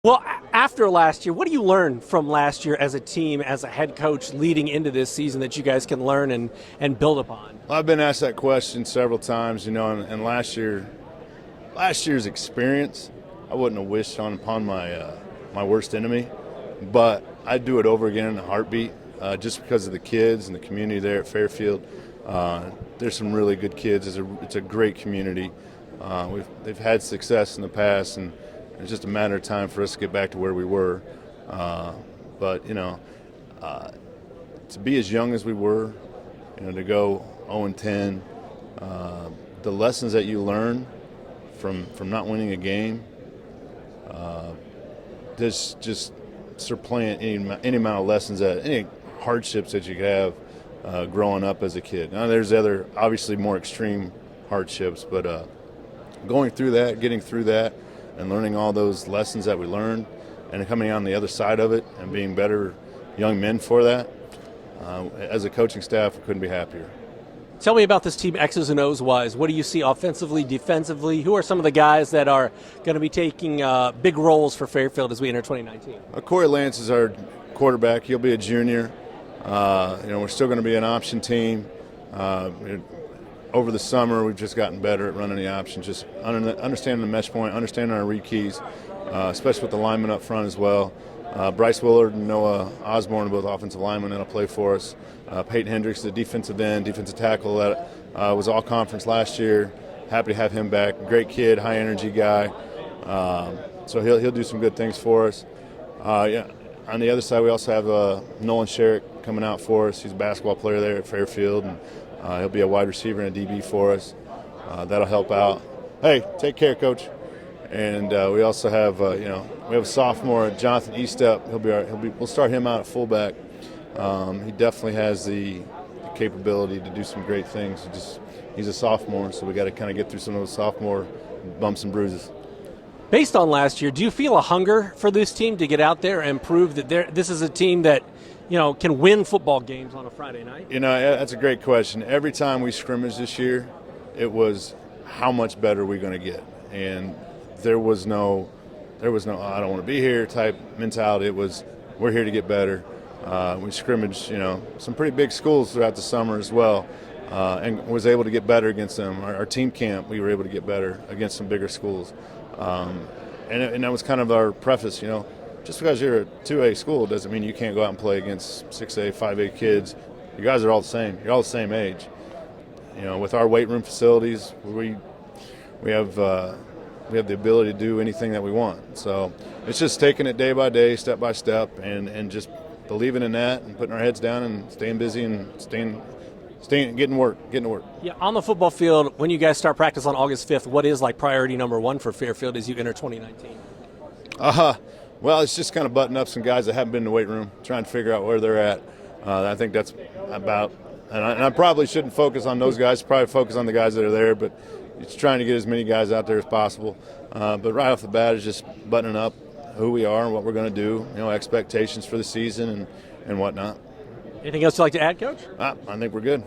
Well, after last year, what do you learn from last year as a team, as a head coach leading into this season that you guys can learn and build upon? I've been asked that question several times, and last year's experience, I wouldn't have wished upon my worst enemy, but I'd do it over again in a heartbeat, just because of the kids and the community there at Fairfield. There's some really good kids. It's a great community. They've had success in the past, and it's just a matter of time for us to get back to where we were. But to be as young as we were, to go 0-10, the lessons that you learn from not winning a game, just supplant any amount of lessons, any hardships that you could have growing up as a kid. Now, there's other, obviously, more extreme hardships, but going through that, getting through that, and learning all those lessons that we learned, and coming on the other side of it and being better young men for that, as a coaching staff, we couldn't be happier. Tell me about this team X's and O's wise. What do you see offensively, defensively? Who are some of the guys that are going to be taking big roles for Fairfield as we enter 2019? Corey Lance is our quarterback. He'll be a junior. We're still going to be an option team. Over the summer, we've just gotten better at running the options, just understanding the mesh point, understanding our read keys, especially with the linemen up front as well. Bryce Willard and Noah Osborne are both offensive linemen that'll play for us. Peyton Hendricks, the defensive end, defensive tackle that was all conference last year. Happy to have him back. Great kid, high energy guy. So he'll do some good things for us. On the other side, we also have Nolan Sherrick coming out for us. He's a basketball player there at Fairfield, and he'll be a wide receiver and a DB for us. That'll help out. Hey, take care, Coach. And we also have, we have a sophomore, Jonathan Estep. We'll start him out at fullback. He definitely has the capability to do some great things. He's a sophomore, so we got to kind of get through some of those sophomore bumps and bruises. Based on last year, do you feel a hunger for this team to get out there and prove that this is a team that can win football games on a Friday night? That's a great question. Every time we scrimmaged this year, it was how much better are we going to get, and there was no I don't want to be here type mentality. It was we're here to get better. We scrimmaged some pretty big schools throughout the summer as well, and was able to get better against them. Our team camp, we were able to get better against some bigger schools, and that was kind of our preface. Just because you're a 2A school doesn't mean you can't go out and play against 6A, 5A kids. You guys are all the same. You're all the same age. With our weight room facilities, we have the ability to do anything that we want. So it's just taking it day by day, step by step, and just believing in that and putting our heads down and staying busy and getting to work. Yeah, on the football field, when you guys start practice on August 5th, what is priority number one for Fairfield as you enter 2019? Well, it's just kind of button up some guys that haven't been in the weight room, trying to figure out where they're at. I think that's about, and I probably shouldn't focus on those guys, probably focus on the guys that are there, but it's trying to get as many guys out there as possible. But right off the bat is just buttoning up who we are and what we're going to do, expectations for the season and whatnot. Anything else you'd like to add, Coach? I think we're good.